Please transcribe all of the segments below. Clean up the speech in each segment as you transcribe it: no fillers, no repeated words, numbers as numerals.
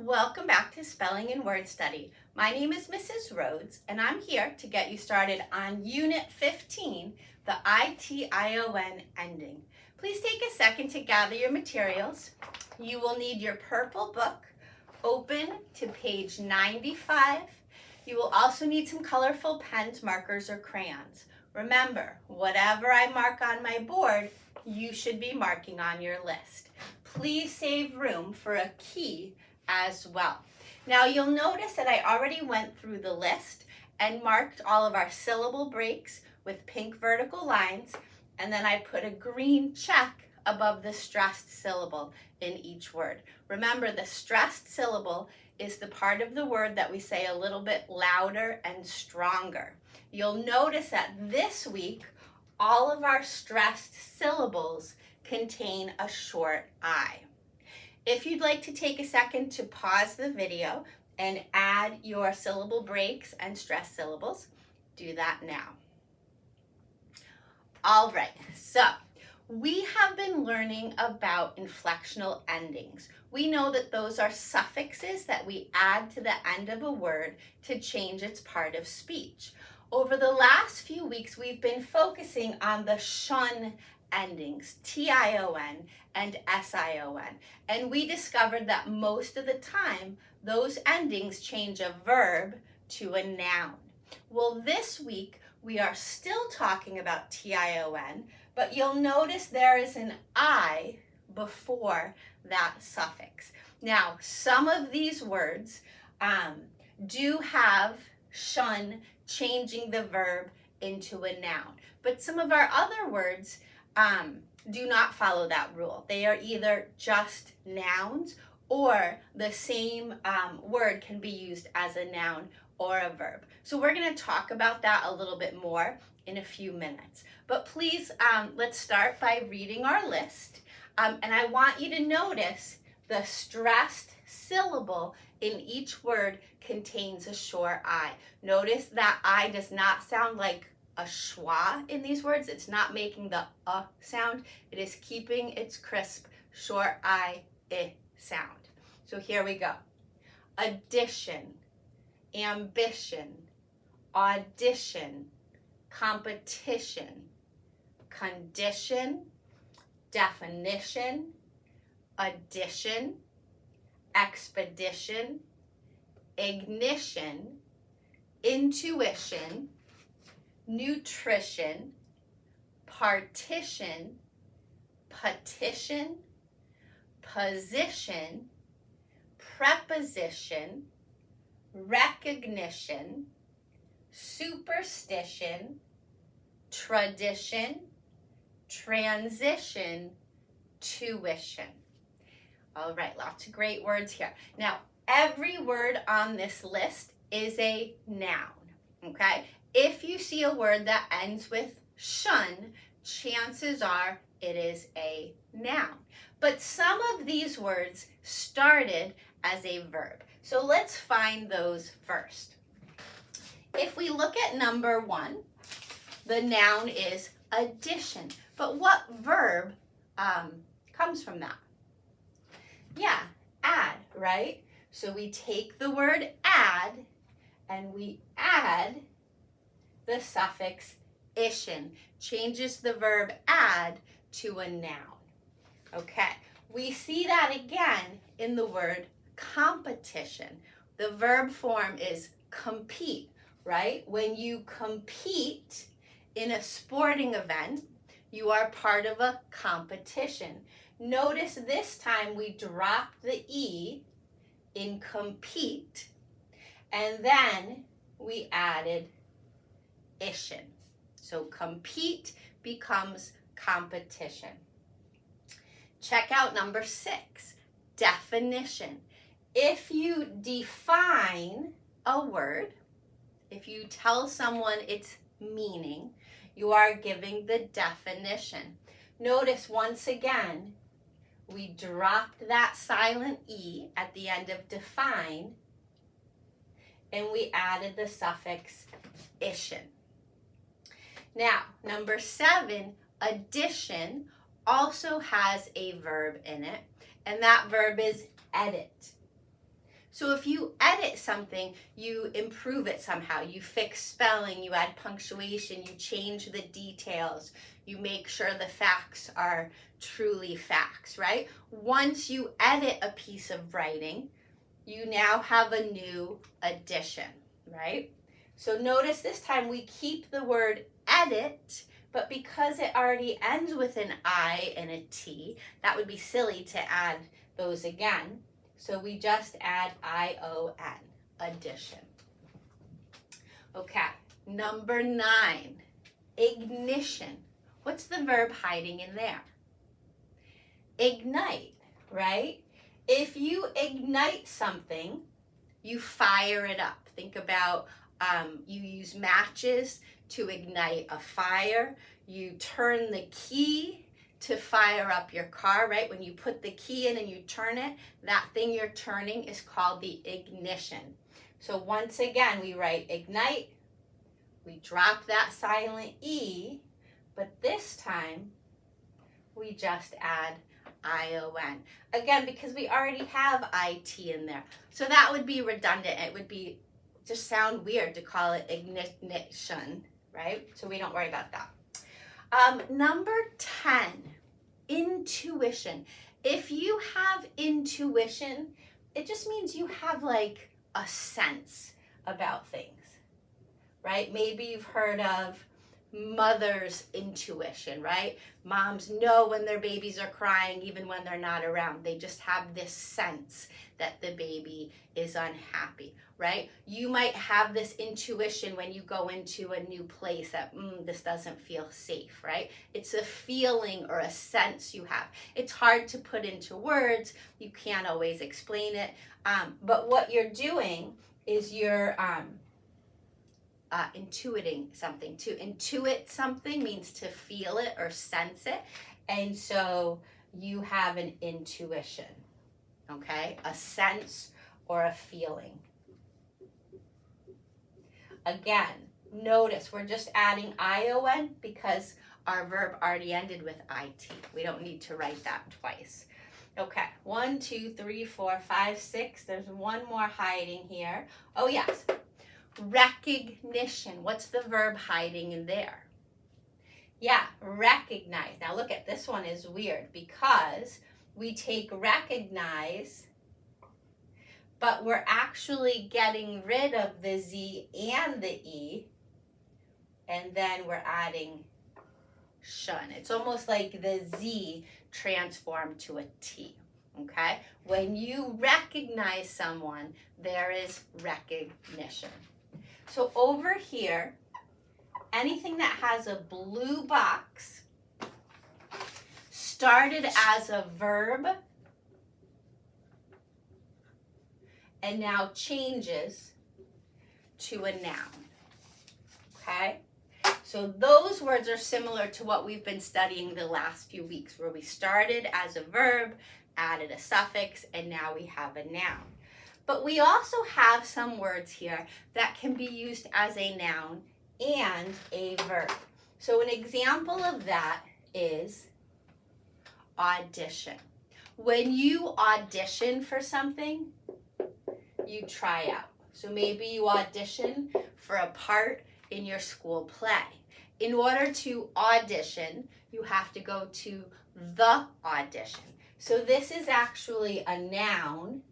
welcome back to Spelling and Word Study. My name is Mrs. Rhoades, and I'm here to get you started on Unit 15, the ITION ending. Please take a second to gather your materials. You will need your purple book, open to page 95. You will also need some colorful pens, markers, or crayons. Remember, whatever I mark on my board, you should be marking on your list. Please save room for a key as well. Now you'll notice that I already went through the list and marked all of our syllable breaks with pink vertical lines, and then I put a green check above the stressed syllable in each word. Remember, the stressed syllable is the part of the word that we say a little bit louder and stronger. You'll notice that this week, all of our stressed syllables contain a short I. If you'd like to take a second to pause the video and add your syllable breaks and stressed syllables, do that now. All right, so we have been learning about inflectional endings. We know that those are suffixes that we add to the end of a word to change its part of speech. Over the last few weeks, we've been focusing on the shun endings, TION and SION, and we discovered that most of the time, those endings change a verb to a noun. Well, this week, we are still talking about TION, but you'll notice there is an I before that suffix. Now, some of these words do have shun changing the verb into a noun, but some of our other words do not follow that rule. They are either just nouns or the same word can be used as a noun or a verb. So we're going to talk about that a little bit more in a few minutes. But please, let's start by reading our list. And I want you to notice the stressed syllable in each word contains a short I. Notice that I does not sound like a schwa in these words. It's not making the sound. It is keeping its crisp short I sound. So here we go. Addition, ambition, audition, competition, condition, definition, addition, expedition, ignition, intuition, nutrition, partition, petition, position, preposition, recognition, superstition, tradition, transition, tuition. All right, lots of great words here. Now, every word on this list is a noun, okay? If you see a word that ends with shun, chances are it is a noun. But some of these words started as a verb. So let's find those first. If we look at number 1, the noun is addition. But what verb comes from that? Yeah, add, right? So we take the word add and we add the suffix tion, changes the verb add to a noun. Okay, we see that again in the word competition. The verb form is compete, right? When you compete in a sporting event, you are part of a competition. Notice this time we dropped the E in compete, and then we added tion. So compete becomes competition. Check out number 6, definition. If you define a word, if you tell someone its meaning, you are giving the definition. Notice once again, we dropped that silent E at the end of define, and we added the suffix tion. Now, number 7, addition also has a verb in it, and that verb is edit. So if you edit something, you improve it somehow. You fix spelling, you add punctuation, you change the details, you make sure the facts are truly facts, right? Once you edit a piece of writing, you now have a new addition, right? So notice this time we keep the word edit, but because it already ends with an I and a T, that would be silly to add those again. So we just add I-O-N, addition. Okay, number 9, ignition. What's the verb hiding in there? Ignite, right? If you ignite something, you fire it up. Think about you use matches to ignite a fire. You turn the key to fire up your car, right? When you put the key in and you turn it, that thing you're turning is called the ignition. So once again, we write ignite, we drop that silent E, but this time we just add I-O-N. Again, because we already have I-T in there. So that would be redundant. It would be just sound weird to call it ignition, right? So we don't worry about that. Number 10, intuition. If you have intuition, it just means you have like a sense about things, right? Maybe you've heard of mother's intuition, right? Moms know when their babies are crying even when they're not around. They just have this sense that the baby is unhappy, right? You might have this intuition when you go into a new place that this doesn't feel safe, right? It's a feeling or a sense you have. It's hard to put into words. You can't always explain it. But what you're doing is you're intuiting something. To intuit something means to feel it or sense it. And so you have an intuition, okay? A sense or a feeling. Again, notice we're just adding I-O-N because our verb already ended with I-T. We don't need to write that twice. Okay, 1, 2, 3, 4, 5, 6. There's one more hiding here. Oh, yes. Recognition. What's the verb hiding in there? Yeah, recognize. Now look at this one is weird because we take recognize, but we're actually getting rid of the Z and the E, and then we're adding shun. It's almost like the Z transformed to a T, okay? When you recognize someone, there is recognition. So over here, anything that has a blue box started as a verb and now changes to a noun, okay? So those words are similar to what we've been studying the last few weeks, where we started as a verb, added a suffix, and now we have a noun. But we also have some words here that can be used as a noun and a verb. So an example of that is audition. When you audition for something, you try out. So maybe you audition for a part in your school play. In order to audition, you have to go to the audition. So this is actually a noun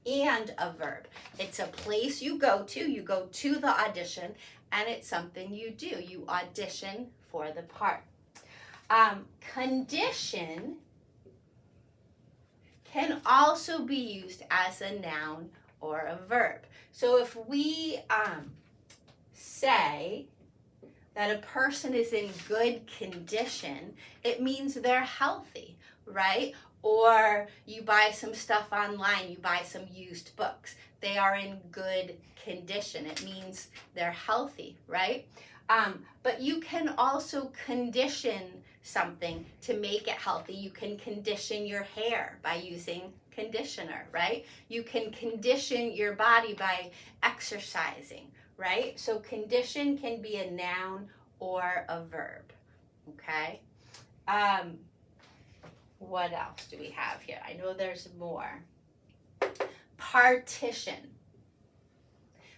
and a verb. It's a place you go to the audition, and it's something you do. You audition for the part. Condition can also be used as a noun or a verb. So if we say that a person is in good condition, it means they're healthy, right? Or you buy some stuff online, you buy some used books. They are in good condition. It means they're healthy, right? But you can also condition something to make it healthy. You can condition your hair by using conditioner, right? You can condition your body by exercising, right? So condition can be a noun or a verb, okay? What else do we have here? I know there's more. partition.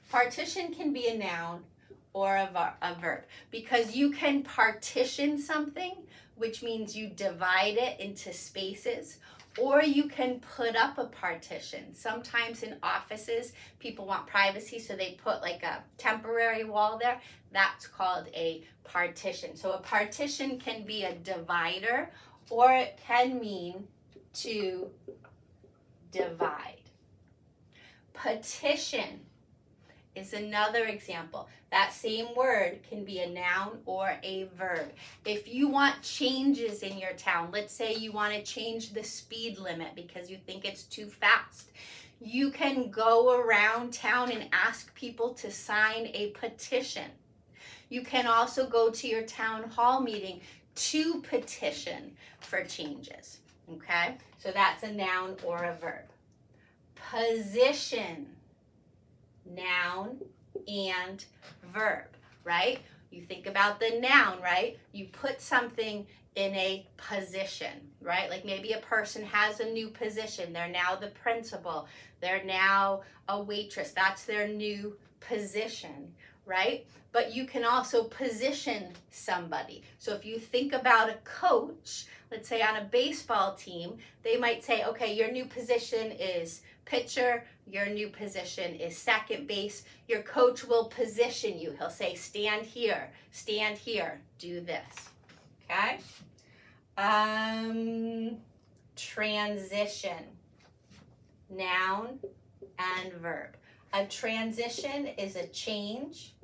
Partition can be a noun or a verb because you can partition something, which means you divide it into spaces, or you can put up a partition. Sometimes in offices, people want privacy, so they put like a temporary wall there. That's called a partition. So a partition can be a divider, or it can mean to divide. Petition is another example. That same word can be a noun or a verb. If you want changes in your town, let's say you want to change the speed limit because you think it's too fast, you can go around town and ask people to sign a petition. You can also go to your town hall meeting to petition for changes. Okay, so that's a noun or a verb. Position, noun and verb, right? You think about the noun, right? You put something in a position, right? Like maybe a person has a new position. They're now the principal. They're now a waitress. That's their new position, right? But you can also position somebody. So if you think about a coach, let's say on a baseball team, they might say, okay, your new position is pitcher, your new position is second base. Your coach will position you. He'll say, stand here, do this, okay? Transition, noun and verb. A transition is a change,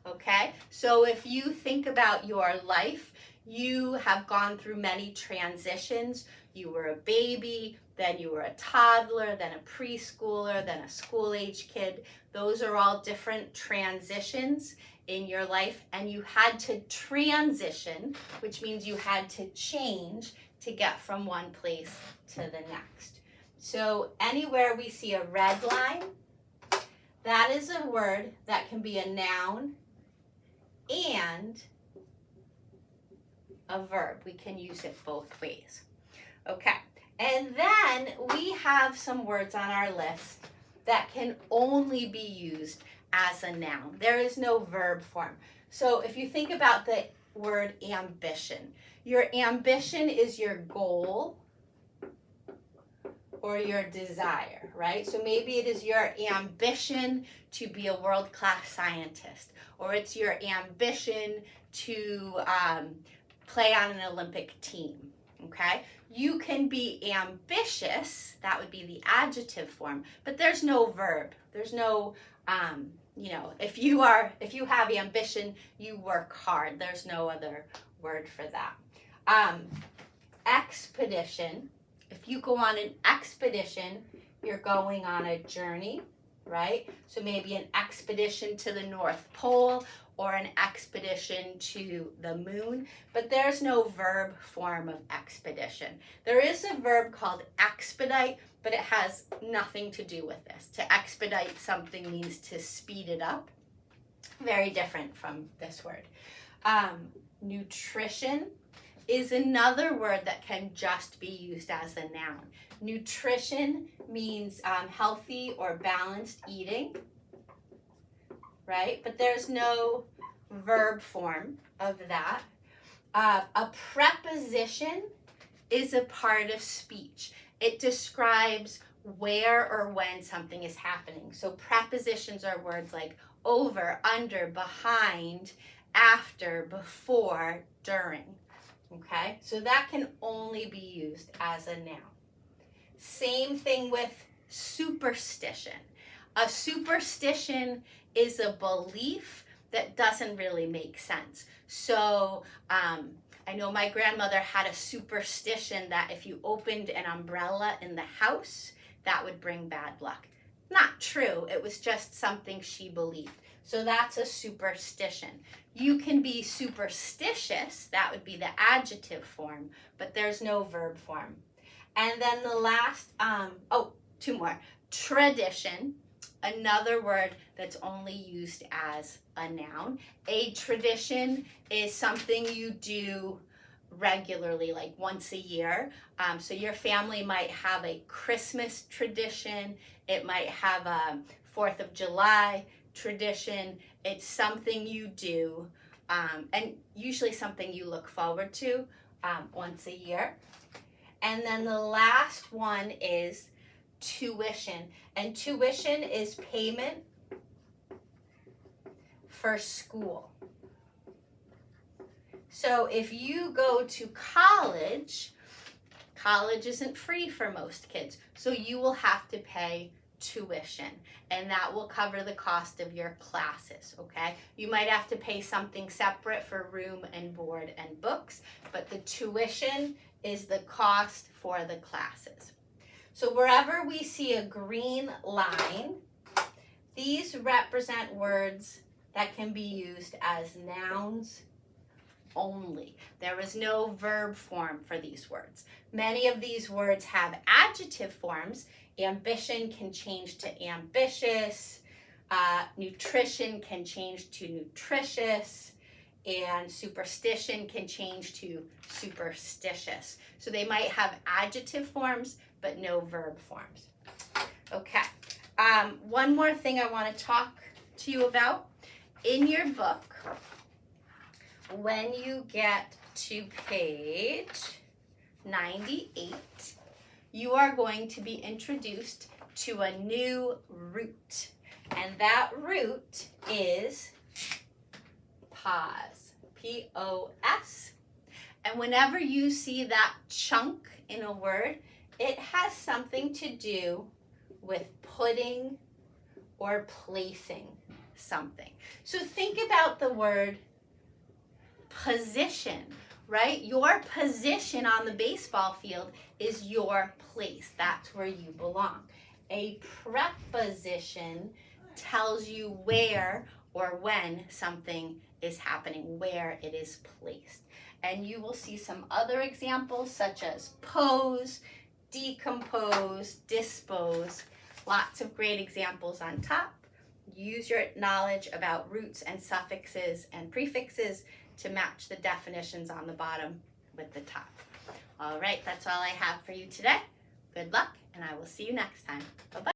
okay? So if you think about your life, you have gone through many transitions. You were a baby, then you were a toddler, then a preschooler, then a school-age kid. Those are all different transitions in your life, and you had to transition, which means you had to change to get from one place to the next. So anywhere we see a red line, that is a word that can be a noun and a verb. We can use it both ways. Okay, and then we have some words on our list that can only be used as a noun. There is no verb form. So if you think about the word ambition, your ambition is your goal or your desire, right? So maybe it is your ambition to be a world-class scientist, or it's your ambition to play on an Olympic team, okay? You can be ambitious, that would be the adjective form, but there's no verb. There's no, you know, if you have ambition, you work hard. There's no other word for that. Expedition, if you go on an expedition, you're going on a journey, right? So maybe an expedition to the North Pole or an expedition to the moon, but there's no verb form of expedition. There is a verb called expedite, but it has nothing to do with this. To expedite something means to speed it up. Very different from this word. Nutrition is another word that can just be used as a noun. Nutrition means healthy or balanced eating, right? But there's no verb form of that. A preposition is a part of speech. It describes where or when something is happening. So prepositions are words like over, under, behind, after, before, during. Okay, so that can only be used as a noun. Same thing with superstition. A superstition is a belief that doesn't really make sense. So I know my grandmother had a superstition that if you opened an umbrella in the house, that would bring bad luck. Not true, it was just something she believed. So that's a superstition. You can be superstitious, that would be the adjective form, but there's no verb form. And then the last, two more. Tradition, another word that's only used as a noun. A tradition is something you do regularly, like once a year. So your family might have a Christmas tradition. It might have a 4th of July tradition. It's something you do, and usually something you look forward to once a year. And then the last one is tuition. And tuition is payment for school. So if you go to college, college isn't free for most kids. So you will have to pay tuition, and that will cover the cost of your classes, okay? You might have to pay something separate for room and board and books, but the tuition is the cost for the classes. So wherever we see a green line, these represent words that can be used as nouns only. There is no verb form for these words. Many of these words have adjective forms. Ambition can change to ambitious. Nutrition can change to nutritious. And superstition can change to superstitious. So they might have adjective forms, but no verb forms. Okay. One more thing I want to talk to you about. In your book, when you get to page 98, you are going to be introduced to a new root. And that root is pause, P-O-S. And whenever you see that chunk in a word, it has something to do with putting or placing something. So think about the word position, right? Your position on the baseball field is your place. That's where you belong. A preposition tells you where or when something is happening, where it is placed. And you will see some other examples such as pose, decompose, dispose. Lots of great examples on top. Use your knowledge about roots and suffixes and prefixes to match the definitions on the bottom with the top. All right, that's all I have for you today. Good luck, and I will see you next time. Bye-bye.